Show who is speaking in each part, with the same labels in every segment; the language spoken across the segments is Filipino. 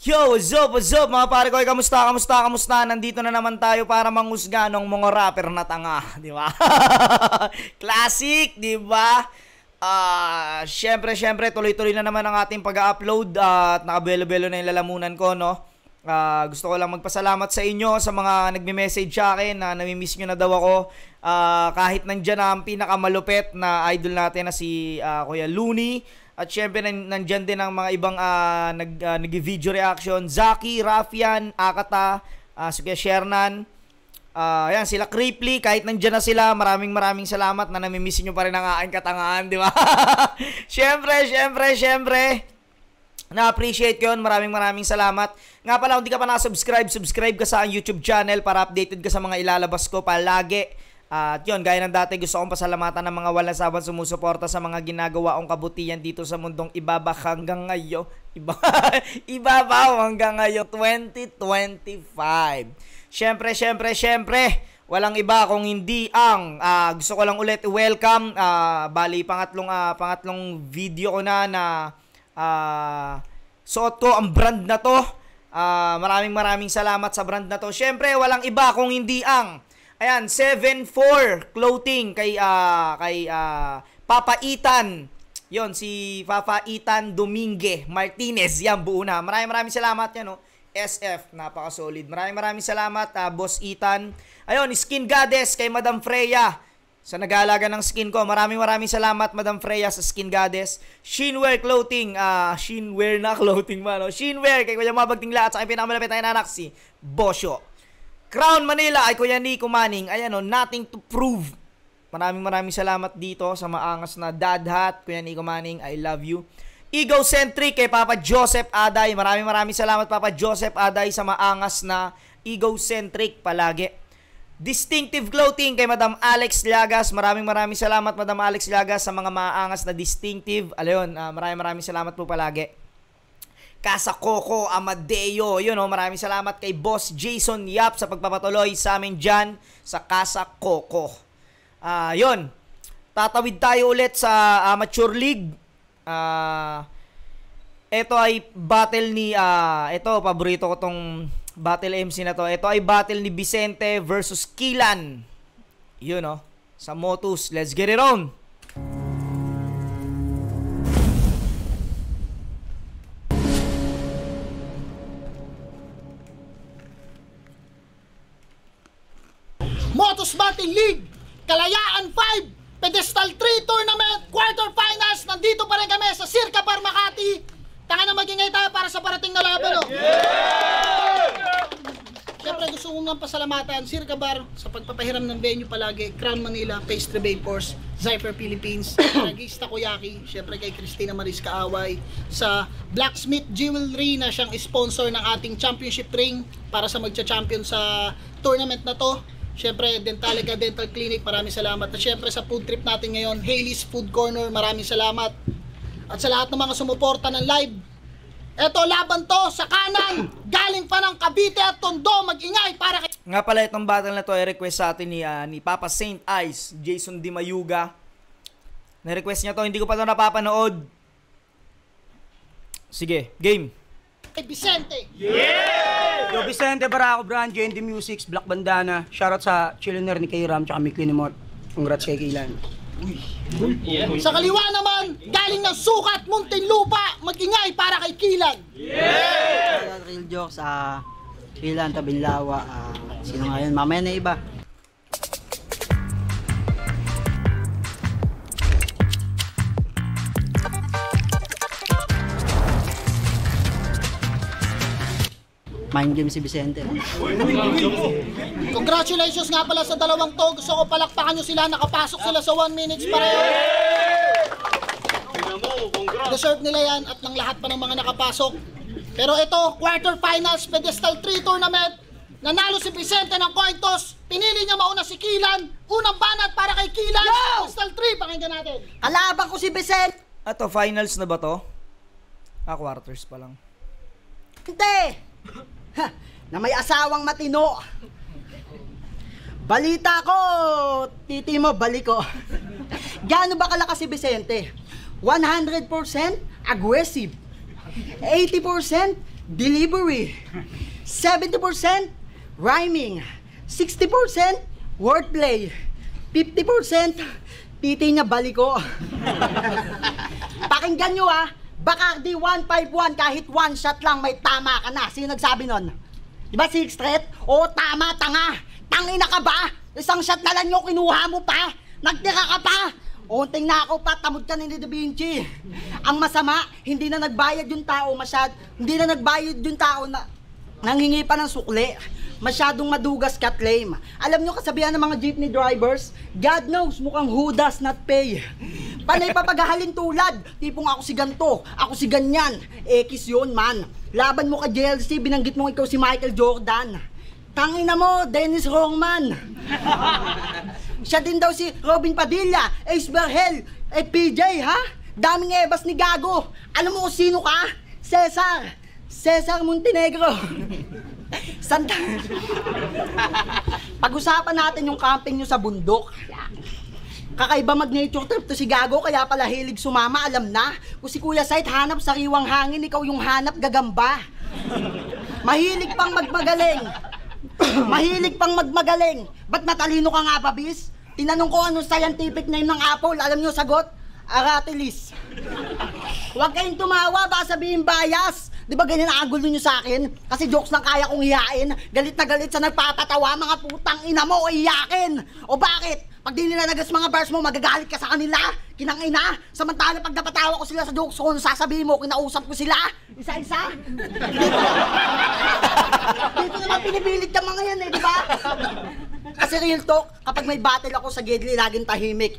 Speaker 1: Yo, what's up mga pare ko? Kamusta? Nandito na naman tayo para manghusga ng mga rapper na tanga, di ba? Classic, di ba? Syempre, tuloy-tuloy na naman ang ating pag-upload at nakabelo-belo na yung lalamunan ko, no? Gusto ko lang magpasalamat sa inyo sa mga nagme-message sa akin na nami-miss nyo na daw ako. Kahit nandyan na ang pinakamalupet na idol natin na si Kuya Looney. At syempre nandyan din ang mga ibang nag-video reaction. Zaki, Rafian, Akata, si Kuya Shernan. Ayan, sila Creeply, kahit nandyan na sila, maraming salamat na nami-miss nyo pa rin ang aking katangaan, di ba? Syempre. Na-appreciate ko yun. Maraming salamat. Nga pala, kung di ka pa subscribe ka sa YouTube channel para updated ka sa mga ilalabas ko palagi. At yun, gaya ng dati, gusto kong pasalamatan ng mga walang saban sumusuporta sa mga ginagawa kong kabutihan dito sa mundong ibabaw hanggang ngayon. Ibabaw hanggang ngayon, 2025. Syempre, walang iba kung hindi ang gusto ko lang ulit welcome. Bali, pangatlong video ko na suot ko ang brand na to. Maraming salamat sa brand na to. Syempre, walang iba kung hindi ang 7-4 clothing kay Papa Ethan. Yon, si Papa Ethan Domingue Martinez. Yan, buo na. Maraming salamat yan, no? SF, napaka-solid. Maraming salamat, Boss Ethan. Ayun, Skin Goddess kay Madam Freya sa nag-aalaga ng skin ko. Maraming salamat, Madam Freya, sa Skin Goddess. Shinwear Clothing, Shinwear na clothing man, no? Shinwear kay Kuya Mabagting Lahat sa aking pinakamalapit na anak, si Bosyo. Crown Manila ay Kuya Nico Manning. Ayan, no, nothing to prove. Maraming salamat dito sa maangas na dad hat. Kuya Nico Manning, I love you. Egocentric kay Papa Joseph Aday. Maraming salamat, Papa Joseph Aday, sa maangas na egocentric palagi. Distinctive Clothing kay Madam Alex Llagas. Maraming salamat, Madam Alex Llagas, sa mga maangas na distinctive. Ayon, maraming salamat po palagi. Casa Coco Amadeo, yun, oh, maraming salamat kay Boss Jason Yap sa pagpapatuloy sa amin dyan sa Casa Coco. Yun, tatawid tayo ulit sa Amateur League. Ito ay battle ni ito, paborito ko tong battle MC na to. Ito ay battle ni Vicente versus Kilan. Yun, oh, sa Motus. Let's get it on.
Speaker 2: Motus Battle League, Kalayaan 5, Pedestal 3 Tournament, Quarterfinals. Nandito pa rin kami sa Circa Bar Makati. Taka na magingay tayo para sa parating na laban, no? Siyempre gusto kong nang pasalamatan Circa Bar sa pagpapahiram ng venue palagi, Crown Manila, Pastry Bakers, Zyper Philippines, Regista Koyaki, siyempre kay Christina Maris Kaaway, sa Blacksmith Jewelry na siyang sponsor ng ating championship ring para sa magcha-champion sa tournament na to. Siyempre, Dentalica Dental Clinic, maraming salamat. At siyempre sa food trip natin ngayon, Hailey's Food Corner, maraming salamat. At sa lahat ng mga sumuporta ng live, eto, laban to sa kanan, galing pa ng Cavite at Tondo, mag-ingay para kay...
Speaker 1: Nga pala, itong battle na to ay request sa atin ni Papa Saint Ice, Jason Di Mayuga. Na-request niya to, hindi ko pa to napapanood. Sige, game.
Speaker 2: Kay Vicente.
Speaker 3: Yo, Vicente Barako Brand, JND Musics, Black Bandana. Shoutout sa Chillionaire ni K-Ram, tsaka Mick Linimot. Congrats kay Kilan.
Speaker 2: Sa kaliwa naman, galing ng Sukat, Muntinlupa, mag-ingay para kay Kilan.
Speaker 4: Real jokes, Kilan, Tabinlawa, sino nga yun? Mamaya na iba. Mind game si Vicente.
Speaker 2: Congratulations nga pala sa dalawang to. Gusto ko palakpakan nyo sila. Nakapasok sila sa 1 minutes pareho. Deserve nila yan at ng lahat pa ng mga nakapasok. Pero ito, quarterfinals, Pedestal 3 Tournament. Nanalo si Vicente ng coin toss. Pinili niya mauna si Kilan. Unang banat para kay Kilan. Yo! Pedestal 3, pakinggan natin.
Speaker 4: Kalaban ko si Vicente!
Speaker 1: Ato, finals na ba to? Quarters pa lang.
Speaker 4: Hindi! Na may asawang matino. Balita ko, titi mo, balik ko. Gaano ba kalakas si Vicente? 100% aggressive, 80% delivery, 70% rhyming, 60% wordplay, 50% titi niya baliko. Pakinggan nyo Bacardi 151 kahit one shot lang may tama ka na. Sino nagsabi nun? Diba Six Threat? Oo, tama, tanga. Tangina ka ba? Isang shot na lang yung kinuha mo pa. Nagtira ka pa. Unting na ako pa, tamod ka ni Da Vinci. Ang masama, hindi na nagbayad yung tao hindi na nagbayad yung tao na nanghingi pa ng sukli. Masyadong madugas ka claim. Alam nyo kasabihan ng mga jeepney drivers, God knows, mukhang who does not pay. Panay papagahalin tulad, tipong ako si ganto, ako si ganyan. Ekis yun man. Laban mo ka JLC, binanggit mo ikaw si Michael Jordan. Tangina mo, Dennis Rodman. Siya din daw si Robin Padilla, Ace Berhel, PJ Daming ebas ni Gago. Alam mo kung sino ka? Cesar Montenegro. Pag-usapan natin yung camping nyo sa bundok. Kakaiba mag-nature trip to si Gago, kaya pala hilig sumama, alam na. Kung si Kuya Sight hanap sariwang hangin, ikaw yung hanap gagamba. Mahilig pang magmagaling. Ba't matalino ka nga ba, bis? Tinanong ko anong scientific name ng apple, alam nyo sagot? Aratilis. Huwag kayong tumawa, baka sabihin bias. Di ba ganyan ang gulo nyo sa akin? Kasi jokes lang kaya kong hiyain. Galit na galit sa nagpapatawa, mga putang ina mo, iyakin. O bakit? Pag di nila nagas mga bars mo, magagalit ka sa kanila. Kinang ina. Samantala pag napatawa ko sila sa jokes ko, sasabihin mo, kinausap ko sila. Isa-isa. Dito naman pinipilit ka mga yan di ba? Kasi real talk, kapag may battle ako sa Gedli, laging tahimik.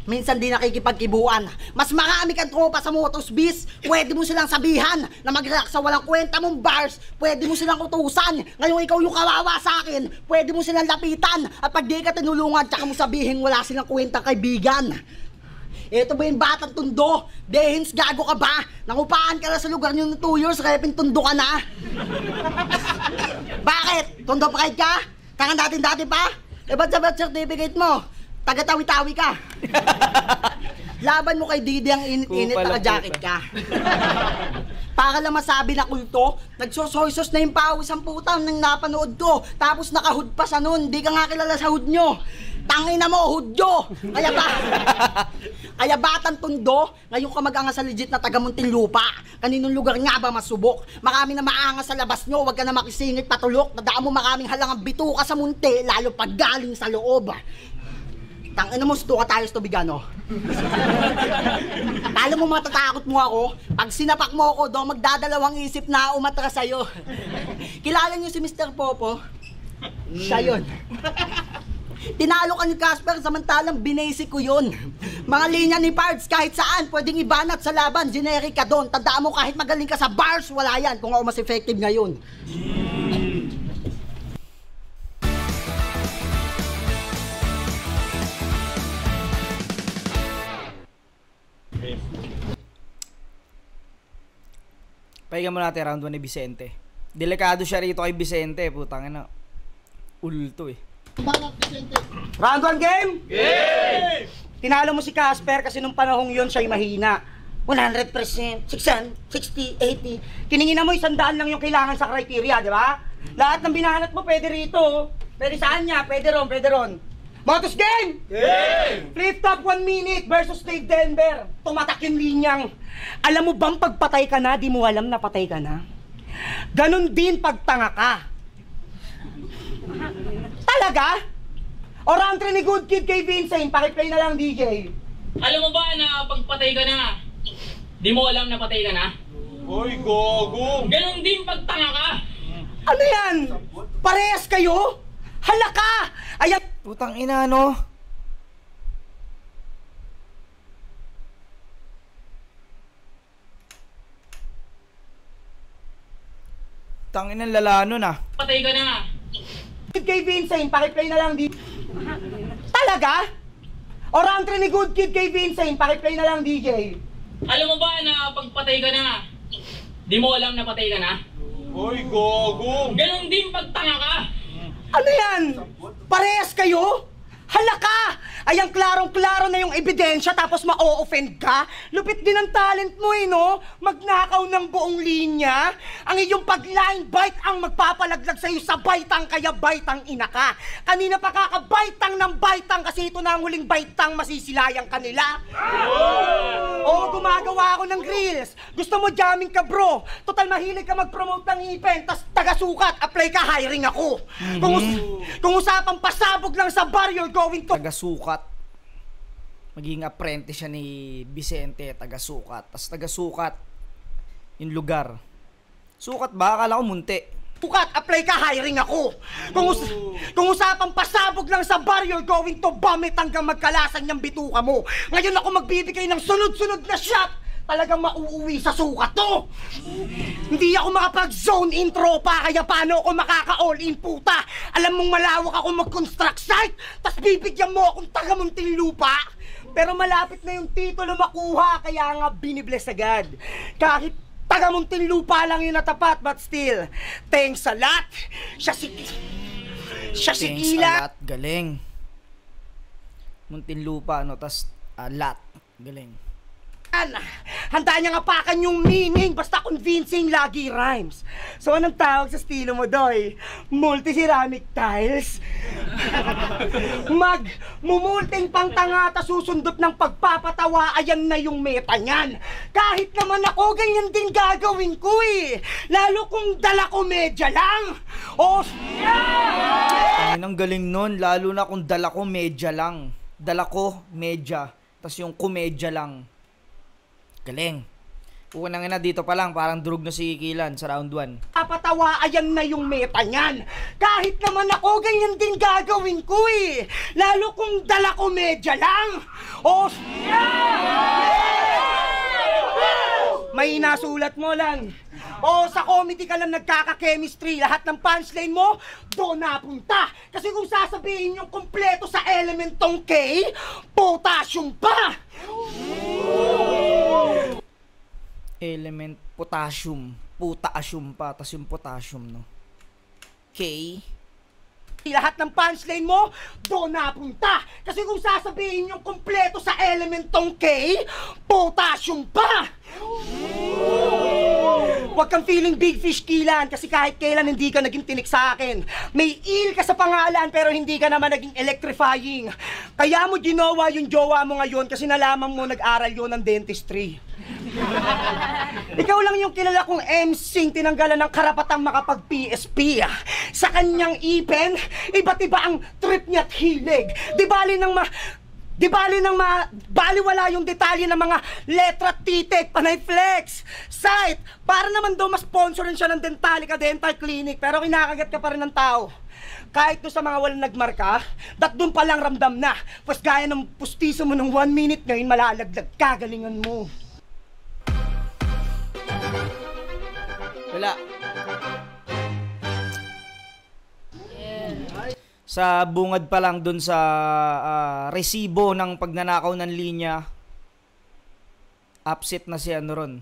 Speaker 4: Minsan di nakikipagkibuan. Mas marami kang tropa sa Motos Biz. Pwede mo silang sabihan na mag-react sa walang kwenta mong bars. Pwede mo silang utusan. Ngayon ikaw yung kawawa sa akin. Pwede mo silang lapitan. At pag di ka tinulungan, tsaka mo sabihin wala silang kwenta kaibigan. Ito ba yung batang tundo? Dehins, gago ka ba? Nangupaan ka na sa lugar nyo ng 2 years, repin tundo ka na. Bakit? Tundo pride ka? Tangan dati pa? E ba't sa birth certificate mo? Taga-tawi-tawi ka. Laban mo kay Didi ang init-init, naka-jacket ka. Para lang masabi na kulto, nagsosoysos na yung pawis ang putang nang napanood ko. Tapos naka-hood pa siya nun, di ka nga kilala sa hood nyo. Tangin na mo, hudyo! Kaya batang tundo, ngayon ka mag-angas sa legit na taga Muntinlupa. Kaninong lugar nga ba masubok? Marami na maangas sa labas nyo, wag ka na makisingit patulok. Nadaan mo maraming halangang bituka sa munti, lalo pag galing sa loob. Tangina mo, stuka tayo sa tubigano. Kala mo matatakot mo ako? Pag sinapak mo ako, daw magdadalawang isip na umatras sa'yo. Kilala niyo si Mr. Popo? Siya yun. Tinalo ka ni Casper, samantalang binasic ko yun. Mga linya ni Pards, kahit saan, pwedeng ibanat sa laban, generic ka doon. Tandaan mo, kahit magaling ka sa bars, wala yan. Kung ako mas effective ngayon.
Speaker 1: Pahinga mo natin round 1 ni Vicente. Delikado siya rito kay Vicente, putang ina. Ulto
Speaker 3: Round 1 game? Game! Tinalo mo si Casper kasi nung panahong yun siya'y mahina. 100%, 60, 80. Kiningina mo 100 lang yung kailangan sa criteria, di ba? Lahat ng binanat mo pwede rito. Pwede saan niya, pwede ron. Motos game! Game! Flip top 1 minute versus Dave Denver. Tumatak yung linyang. Alam mo bang pagpatay ka na, di mo alam na patay ka na? Ganon din pagtanga ka. Talaga? O round 3 ni Good Kid kay Vincent, pakiplay na lang DJ.
Speaker 5: Alam mo ba na pagpatay ka na, di mo alam na patay ka na?
Speaker 6: Hoy, gogo!
Speaker 5: Ganon din pagtanga ka.
Speaker 3: Ano yan? Parehas kayo? Halaka! Ayan!
Speaker 1: Putang ina, no? Tangin ng lalano na.
Speaker 5: Patay ka na.
Speaker 3: Kay Vincent, pakiplay na lang DJ. Talaga? O round 3 ni Good Kid kay Vincent, pakiplay na lang DJ.
Speaker 5: Alam mo ba na pagpatay ka na, di mo alam na patay ka na?
Speaker 6: Hoy, gogo!
Speaker 5: Ganon din pagtanga ka.
Speaker 3: Ano yan? Parehas kayo? Halaka! Ayang klarong-klaro na yung ebidensya tapos ma-o-offend ka? Lupit din ang talent mo no? Magnakaw ng buong linya? Ang iyong pag-line bite ang magpapalaglag sa'yo sa baitang, kaya baitang ina ka. Kanina pa kakabaitang ng baitang kasi ito na ang huling baitang masisilayang kanila. Oo, gumagawa ako ng reels. Gusto mo jamming ka, bro? Total mahilig ka mag-promote ng event, tas taga-sukat, apply ka, hiring ako. Kung usapang pasabog lang sa bar, you're going to...
Speaker 1: Taga-sukat. Maging apprentice siya ni Vicente, taga-sukat. Tas taga-sukat yung lugar. Sukat ba? Akala ko munti.
Speaker 3: Sukat, apply ka, hiring ako. Kung usapang pasabog lang sa bar, you're going to vomit hanggang magkalasan yung bituka mo. Ngayon ako magbibigay ng sunod-sunod na shot. Talagang mauuwi sa sukat to. Hindi ako makapag-zone intro pa, kaya paano ako makaka-all in, puta? Alam mong malawak ako mag-construct site, tas bibigyan mo akong taga-Muntinlupa. Pero malapit na yung titulo makuha, kaya nga binibless agad. Kahit taga-Muntinlupa lang yung natapat, but still, thanks a lot. Siya si
Speaker 1: Thanks
Speaker 3: Kila.
Speaker 1: a lot. Galing. Muntinlupa, no? Tas lot. Galing.
Speaker 3: Handa niyang apakan yung meaning, basta convincing, lagi rhymes. So anong tawag sa estilo mo, Doy? Multi-ceramic tiles? Mumulting pang tanga, ta susundot ng pagpapatawa, ayan na yung meta niyan. Kahit naman ako, ganyan din gagawin ko eh. Lalo kung dala ko medya lang.
Speaker 1: Ang galing nun, lalo na kung dala ko medya lang. Dala ko medya, tas yung komedya lang. Galing. Unang na dito pa lang, parang drug na si Kilan sa round 1.
Speaker 3: Papatawa, ayan na yung meta niyan. Kahit naman ako, ganyan din gagawin ko eh. Lalo kung dala ko medya lang. May nasulat mo lang. Sa comedy ka lang nagkaka-chemistry. Lahat ng punchline mo, doon napunta. Kasi kung sasabihin yung kompleto sa elementong K, potassium pa.
Speaker 1: Element, potassium. Potassium pa, tas yung potassium, no? K.
Speaker 3: Lahat ng punchline mo, doon napunta. Kasi kung sasabihin yung kompleto sa elementong K, potassium pa. Huwag kang feeling big fish, Kilan, kasi kahit kailan hindi ka naging tinik sa akin. May il ka sa pangalan pero hindi ka naman naging electrifying. Kaya mo ginawa yung jowa mo ngayon kasi nalaman mo nag-aral yun ng dentistry. Ikaw lang yung kilala kong MCing tinanggalan ng karapatang makapag-PSP. Sa kanyang ipin, iba't iba ang trip niya't hilig. Di bali baliwala yung detalye ng mga letra, titik, panay flex, site, para naman daw ma-sponsorin siya ng Dentalica Dental Clinic, pero kinakagat ka pa rin ng tao. Kahit doon sa mga walang nagmarka, doon pa lang ramdam na. Pas gaya ng pustiso mo ng 1 minute, ngayon malalaglag, kagalingan mo.
Speaker 1: Wala. Sa bungad pa lang dun sa resibo ng pagnanakaw ng linya, upset na si ano ron,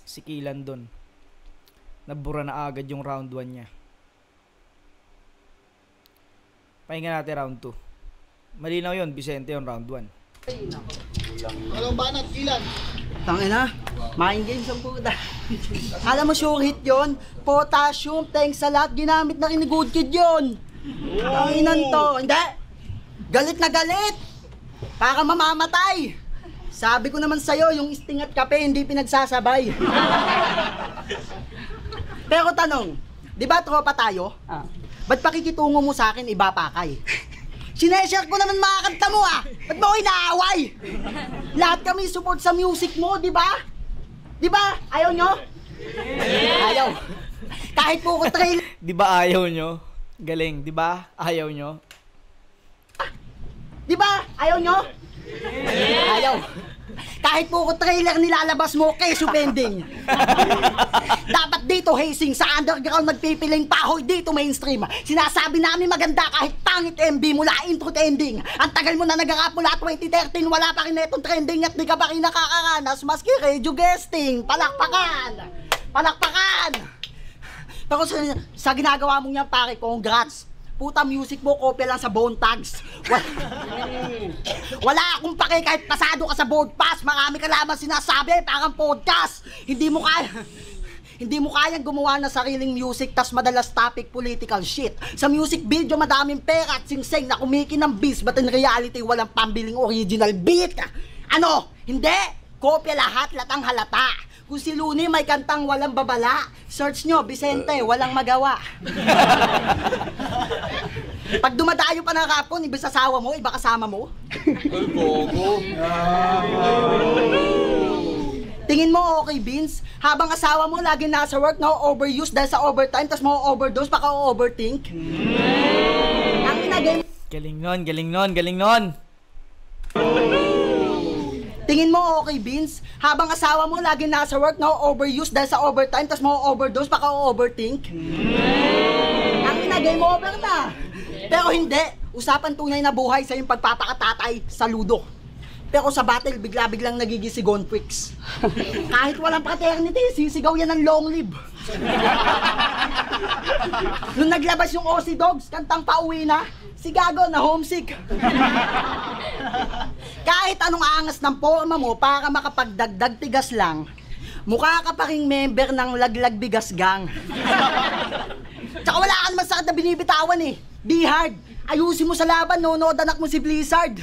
Speaker 1: si Kilan dun. Nabura na agad yung round 1 niya. Pahinga natin round 2. Malinaw yun, Vicente, yung round 1.
Speaker 2: Walang banat, Kilan.
Speaker 4: Tangina, mind games ang puta. Alam mo sure hit yun? Potassium, thanks sa lahat, ginamit na ni Good Kid yun. Tanginan to, hindi. Galit na galit. Para mamamatay. Sabi ko naman sa'yo, yung sting at kape hindi pinagsasabay. Pero tanong, di ba tropa tayo? Ba't pakikitungo mo sa akin iba pa kay? Sineshare ko naman mga kanta mo Ba't mo ako inaaway? Lahat kami support sa music mo, di ba? Di ba? Ayaw nyo? Ayaw. Kahit po ko trail.
Speaker 1: Di ba ayaw nyo? Galing, di ba? Ayaw nyo?
Speaker 4: Di ba? Ayaw nyo? Ayaw. Kahit po ko trailer nilalabas mo, keso pending. Dapat dito hazing, sa underground magpipiling pahoy, dito mainstream. Sinasabi namin maganda kahit pangit MB mula intro to ending. Ang tagal mo na nag-rap mula 2013, wala pa rin itong trending at di ka pa rin nakakaranas maski radio guesting. Palakpakan! Palakpakan! Pero sa ginagawa mong yan pare, congrats. Puta music mo, kopya lang sa bone tags. Wala akong pake kahit pasado ka sa board pass. Marami ka lamang sinasabi, parang podcast. Hindi mo kaya. hindi mo kayang gumawa ng sariling music tas madalas topic political shit. Sa music video madaming pera at singseng na kumikinambis, but in reality walang pambiling original beat. Ano? Hindi! Kopya lahat, latang halata. Kung si Looney may kantang walang babala, search nyo, Vicente, walang magawa. Pag dumadayo pa ng Capcom, iba asawa mo, iba kasama mo.
Speaker 6: Ay, gogo.
Speaker 4: Tingin mo okay, Vince? Habang asawa mo lagi nasa work, na-overuse dahil sa overtime, tas ma-overdose, baka overthink. Ang inagay...
Speaker 1: Galing nun, galing nun, galing nun.
Speaker 4: Tingin mo okay, Vince? Habang asawa mo lagi nasa work, na-overuse dahil sa overtime, tas ma-overdose, baka overthink. Ang inagay mo over na. Pero hindi, usapan tunay na buhay sa yung pagpapakatatay sa ludo. Pero sa battle, bigla-biglang nagiging Gonfrix. Kahit walang fraternity, sisigaw yan ng long live. Nung naglabas yung Aussie Dogs, kantang pauwi na, si Gago na homesick. Kahit anong angas ng forma mo para makapagdagdag tigas lang, mukha ka pa ring member ng Laglag Bigas Gang. Tsaka wala ka naman sakit na binibitawan eh. Be hard. Ayusin mo sa laban, nonood anak mo si Blizzard.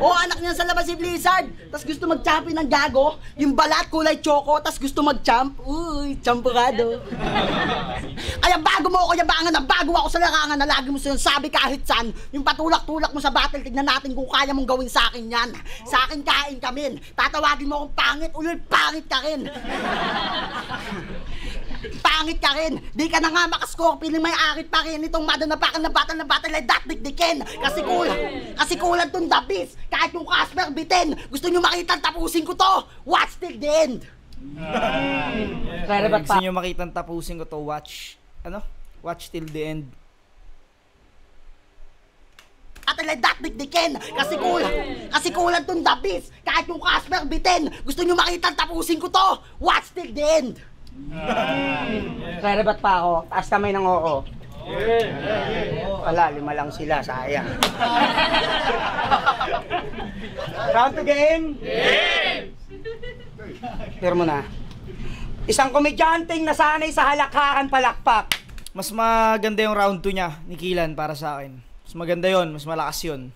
Speaker 4: O anak niya sa labas si Blizzard. Tas gusto mag-champion ng Gago. Yung balat kulay choco, tas gusto mag-champ. Uy, champurado. Kaya bago mo ako yabangan na bago ako sa larangan na lagi mo sinasabi kahit saan. Yung patulak-tulak mo sa battle, tignan natin kung kaya mong gawin sa akin yan. Sa akin kain kami. Tatawagin mo akong pangit, ulit pangit ka rin. Pangit ka rin! Di ka na nga makascore, piling may arit pa rin itong madanapakan na battle ay datdikdikin! Kasi kulang tong dabis! Kahit yung Casper bitin! Gusto nyo makita tapusin ko to! Watch till the end!
Speaker 1: Gusto nyo makita tapusin ko to, watch. Ano? Watch till the end.
Speaker 4: Battle ay datdikdikin! Kasi kulang tong dabis! Kahit yung Casper bitin! Gusto nyo makita tapusin ko to! Watch till the end!
Speaker 3: Rerebat pa ako, taas kamay ng oo. Wala, 5 lang sila, sayang. Round to game? Game! Clear mo na. Isang komedyanteng nasanay sa halakhakan palakpak.
Speaker 1: Mas maganda yung round 2 niya, ni Kilan, para sa akin. Mas maganda yon, mas malakas yon.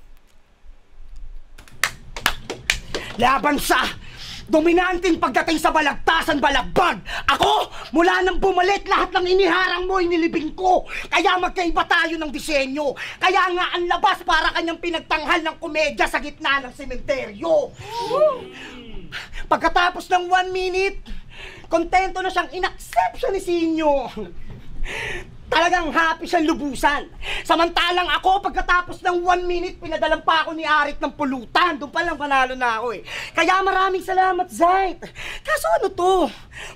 Speaker 3: Laban sa dominanting pagdating sa balagtasan balagbag. Ako, mula nang bumalit, lahat ng iniharang mo, inilibing ko. Kaya magkaiba tayo ng disenyo. Kaya nga ang labas para kanyang pinagtanghal ng komedya sa gitna ng sementeryo. Pagkatapos ng 1 minute, kontento na siyang in-accept siya ni Sinyo. Talagang happy siyang lubusan. Samantalang ako, pagkatapos ng 1 minute, pinadalan pa ako ni Arik ng pulutan. Doon pa lang panalo na ako eh. Kaya maraming salamat, Zait. Kaso ano to?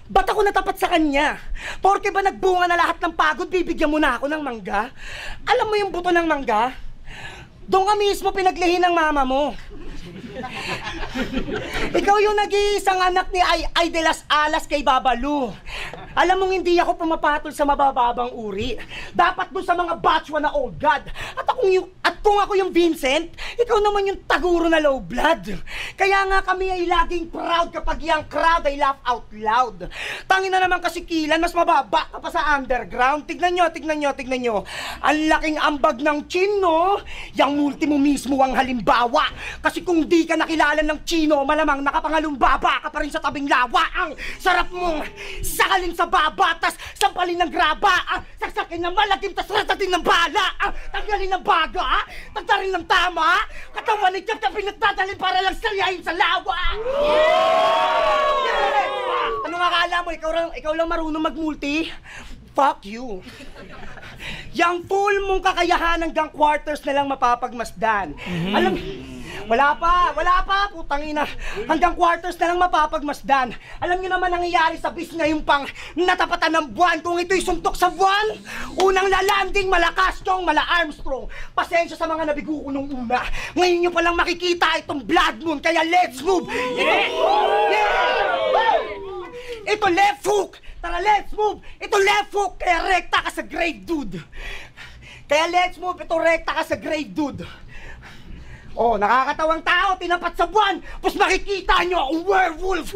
Speaker 3: Ba't ako natapat sa kanya? Porke ba nagbunga na lahat ng pagod, bibigyan mo na ako ng mangga? Alam mo yung buto ng mangga? Doon ka mismo pinaglihin ng mama mo. Ikaw yung nag-iisang anak ni Ay de las Alas kay Babalu. Alam mong hindi ako pumapatol sa mabababang uri. Dapat dun sa mga batchwa na old god. At kung ako yung Vincent, ikaw naman yung taguro na low blood. Kaya nga kami ay laging proud kapag yung crowd ay laugh out loud. Tangin na naman kasi Kilan, mas mababa ka pa sa underground. Tignan nyo. Ang laking ambag ng chin, no? Yang multi mo mismo ang halimbawa. Kasi kung di ka nakilala ng Chino, malamang nakapangalumbaba ka pa rin sa tabing lawa. Ang sarap mong sakalin sa baba, tas sampalin ng graba, saksakin ng malagim, tas ratatin ng bala, tanggalin ng baga, tagtarin ng tama, katawan ni Tiyap pinagdadalhin para lang salyahin sa lawa. Ano nga akala mo, ikaw lang marunong magmulti? Fuck you. Yang full mong kakayahan hanggang quarters na lang mapapagmasdan. Alam, wala pa, putang ina. Hanggang quarters na lang mapapagmasdan. Alam niyo naman nangyayari sa bis ngayon pang natapatan ng buwan. Kung ito'y suntok sa buwan, unang lalanding malakas tong mala Armstrong. Pasensya sa mga nabigo ko nung una. Ngayon niyo palang makikita itong blood moon, kaya let's move. Ito left hook. Tara, let's move! Ito left hook, kaya rekta ka sa grave, dude! Kaya let's move, ito rekta ka sa grave, dude! Oh, nakakatawang tao, tinapat sa buwan, tapos makikita nyo ang werewolf!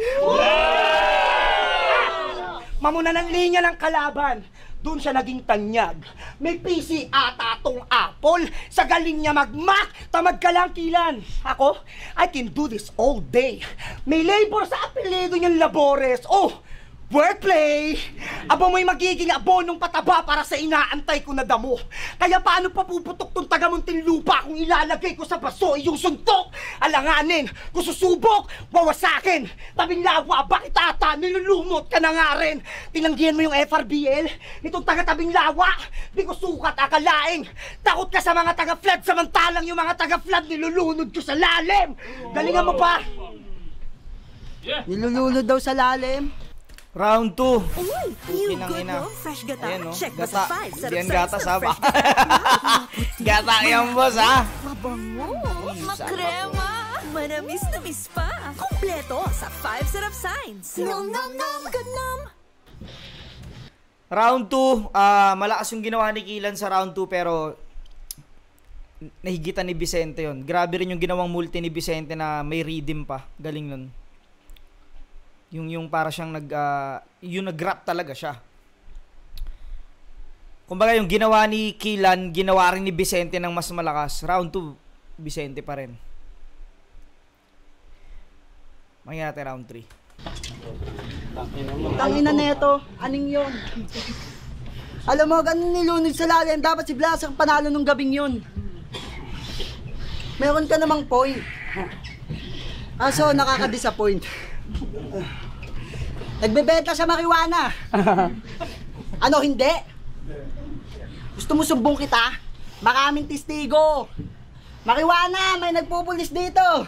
Speaker 3: Mamuna ng linya ng kalaban. Doon siya naging tanyag. May PC ata tong Apple. Sa galing niya mag-Mac, tamad ka lang Kilan. Ako, I can do this all day. May labor sa apelyido niyang Labores. Oh, wordplay! Aba mo'y magiging abonong pataba para sa inaantay ko na damo. Kaya paano papuputok tong tagamunting lupa kung ilalagay ko sa baso yung suntok? Alanganin, kung susubok, wawasakin. Tabing lawa, bakit ata nilulumot ka na nga rin? Tinanggihan mo yung FRBL? Itong taga-tabing lawa, di ko sukat akalaing. Takot ka sa mga taga-flood, samantalang yung mga taga-flood nilulunod ko sa lalim. Galingan mo pa!
Speaker 4: Nilulunod daw sa lalim.
Speaker 1: Round 2.
Speaker 7: Uy, you
Speaker 1: Kinang
Speaker 7: good
Speaker 1: ina.
Speaker 7: no? Fresh gata.
Speaker 1: Ayan, no?
Speaker 7: Check mo
Speaker 1: Gata.
Speaker 7: sa 5.
Speaker 1: Hindi yan gatas, ha? Gata yan, boss, ha?
Speaker 7: Mabango, makrema, manamis-namis pa. Kompleto sa 5 Sarap Signs. Nom nom nom, good nom.
Speaker 1: Round 2, malakas yung ginawa ni Kilan sa round 2 pero nahigitan ni Vicente yon. Grabe rin yung ginawang multi ni Vicente na may redeem pa. Galing nun. Yung para siyang yung nag-rap talaga siya. Kumbaga yung ginawa ni Kilan, ginawa rin ni Vicente ng mas malakas. Round 2, Vicente pa rin. Mangyayari natin round 3.
Speaker 4: Tangina neto, aning yon. Alam mo, ganun nilunod sa lalim. Dapat si Blas ang panalo nung gabing yun. Meron ka namang point. Aso, nakaka-disappoint. Nagbebenta sa marijuana. Ano, hindi? Gusto mo sumbong kita? Maraming testigo. Marijuana, may nagpupulis dito.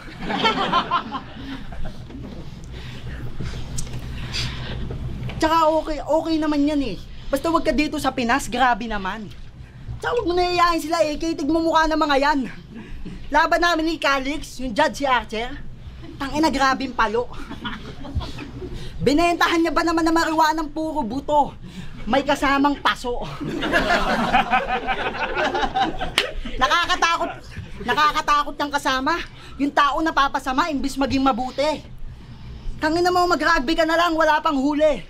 Speaker 4: Tsaka okay naman yan eh. Basta wag ka dito sa Pinas, grabe naman. Tsaka wag mo nayayain sila eh, kitig mo mukha ng mga yan. Laban namin ni Calix, yung judge si Archer. Tangina, grabing palo. Binentahan niya ba naman na marijuana ng puro buto? May kasamang paso. Nakakatakot ng kasama. Yung tao napapasama imbis maging mabuti. Tangina mo, mag-rugby ka na lang, wala pang huli.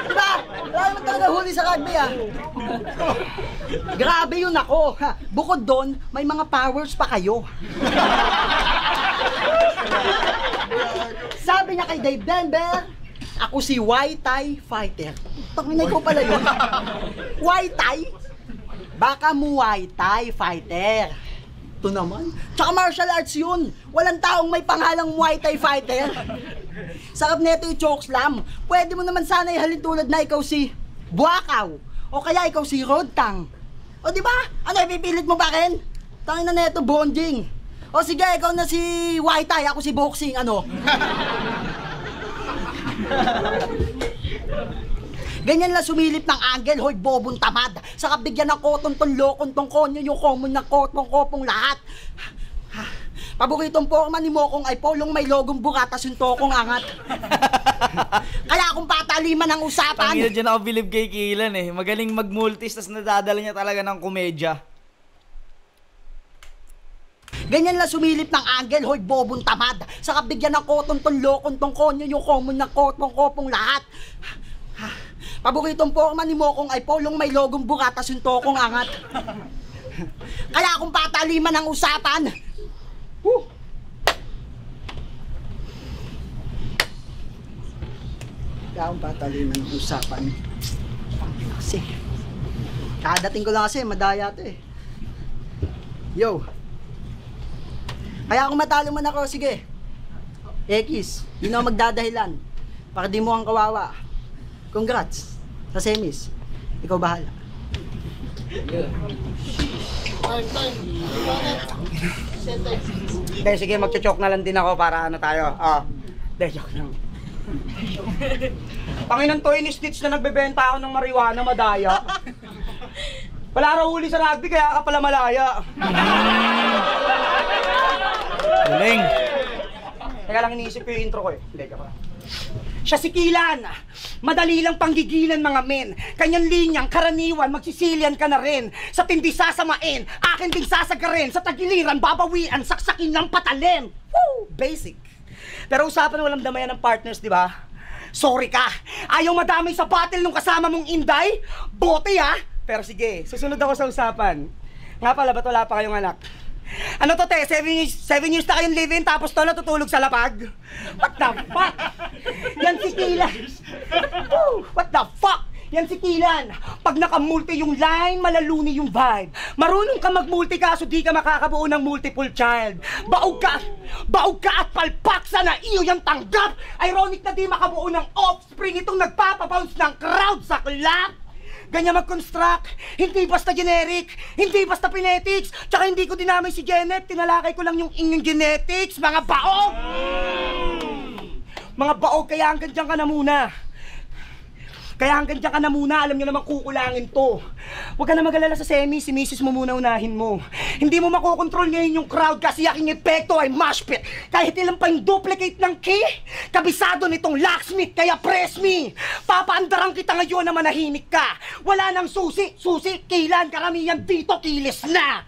Speaker 4: Diba? Wala naman talaga huli sa rugby ah. Grabe yun ako. Bukod doon, may mga powers pa kayo. Sabi niya kay Dave Denver, ako si Muay Thai fighter. Takinay ko pala yun. Muay Thai? Baka Muay Thai fighter. Ito naman. Tsaka martial arts yun. Walang taong may panghalang Muay Thai fighter. Sarap neto yung choke slam. Pwede mo naman sana ihalin tulad na ikaw si Buakaw. O kaya ikaw si Rodtang. O diba? Ano, ipipilit mo ba rin? Tangin na neto, bonding. O sige, ikaw na si Muay Thai, ako si boxing, ano? Ganyan lang sumilip ng angle, hoy bobong tamad. Saka bigyan ng kotong tong lokon tong konyo, yung common ng kotong kopong lahat. Paboritong forma ni Mokong ay polong may logong buratas yung tokong angat. Kaya kung pataliman ang usapan.
Speaker 1: Tangina dyan ako bilib kay Kilan eh. Magaling mag-multis, tas nadadala niya talaga ng komedya.
Speaker 4: Ganyan lang sumilip ng angle, hoy bobong tamad. Saka bigyan ng kotong tong lokon tong konyo, yung common ng kotong kopong lahat. Paboritong forma ni Mokong ay polong may logong buratas yung tokong angat. Kaya kung pataliman ang usapan. Kaya kung pataliman ang usapan. Kasi kadating ko lang kasi madaya to eh. Yo. Kaya kung matalo man ako, sige. X, yun ang magdadahilan. Para di mo ang kawawa. Congrats sa semis. Ikaw bahala.
Speaker 3: Dahil sige, magcho-choke na lang din ako para ano tayo. Dahil joke lang. Panginang toy ni Stitch na nagbebenta ako ng marijuana, madaya. Wala raw huli sa rugby, kaya ka pala malaya.
Speaker 1: Galing.
Speaker 3: Teka lang, iniisip ko yung intro ko eh. Hindi, ka pa. Siya si Kilan. Madali lang panggigilan mga men. Kanyang linyang, karaniwan, magsisilian ka na rin. Sa tindi sasamain, akin ding sasagarin. Sa tagiliran, babawian, saksakin ng patalin. Woo! Basic. Pero usapan walang damayan ng partners, di ba? Sorry ka. Ayaw madamay sa battle nung kasama mong Inday? Bote ha? Pero sige, susunod ako sa usapan. Nga pala, ba't wala pa kayong anak? Ano to, te? 7 years na kayong live-in tapos to natutulog sa lapag? What the fuck? Yan si Kilan. What the fuck? Yan si Kilan. Pag nakamulti yung line, malaluni yung vibe. Marunong ka mag-multi kaso di ka makakabuo ng multiple child. Baog ka at palpaksa na iyo yung tanggap. Ironic na di makabuo ng offspring itong nagpapabounce ng crowd sa club. Ganyan mag-construct, hindi basta generic, hindi basta phonetics, tsaka hindi ko dinamay si Janet, tinalakay ko lang yung inyong genetics, mga baog! Mga baog, kaya hanggang dyan ka na muna. Alam nyo naman kukulangin to. Huwag ka na mag-alala sa semi, si misis mo muna unahin mo. Hindi mo makokontrol ngayon yung crowd kasi aking epekto ay mosh pit. Kahit ilang pa yung duplicate ng key, kabisado nitong locksmith, kaya press me. Papaandarang kita ngayon na manahimik ka. Wala nang susi, Kilan, karamihan dito, kilis na.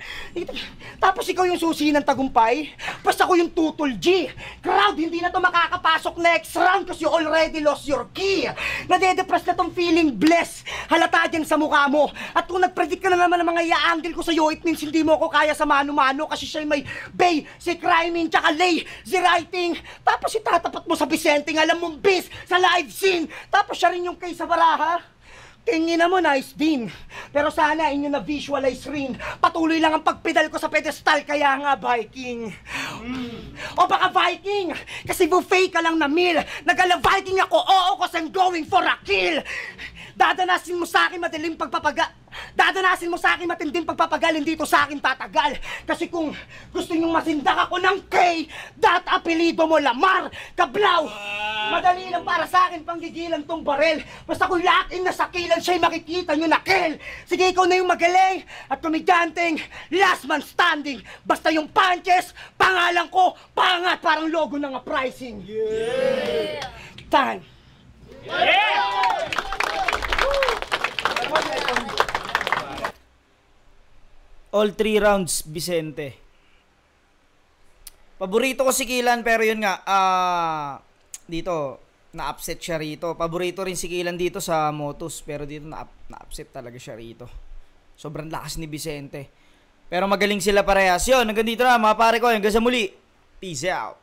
Speaker 3: Tapos ikaw yung susi ng tagumpay, basta ko yung tutol G. Crowd, hindi na to makakapasok next round kasi you already lost your key. Nade-depress na tong feeling blessed. Halata dyan sa mukha mo. At kung nag-predict ka na naman ng mga i-angle ko sa'yo, it means hindi mo ako kaya sa mano-mano kasi siya'y may bay, si Criming, tsaka lay, si writing. Tapos itatapat mo sa Vicente, alam mong bis sa live scene. Tapos siya rin yung kay sa baraha. Tingin na mo, nice din. Pero sana inyo na visualize rin. Patuloy lang ang pagpedal ko sa pedestal, kaya nga Viking. O baka Viking, kasi buffet ka lang na meal. Nagala Viking ako, oo, cause I'm going for a kill. Dadanasin mo sa akin matinding pagpapagal, hindi to sa akin tatagal. Kasi kung gusto nyong masindak ako ng K, apelido mo Lamar, Kablaw. Madali lang para sa akin panggigilan tong barel. Basta kung lakin na sa kilan siya'y makikita nyo na kill. Sige, ikaw na yung magaling at komedyanteng last man standing. Basta yung punches, pangalan ko, pangat parang logo ng uprising. Yeah! Time.
Speaker 1: All 3 rounds, Vicente. Paborito ko si Kilan, pero yun nga, dito, na-upset siya rito. Paborito rin si Kilan dito sa Motus, pero dito na-upset talaga siya rito. Sobrang lakas ni Vicente. Pero magaling sila parehas. Yun, hanggang dito na, mga pare ko. Hanggang sa muli. Peace out.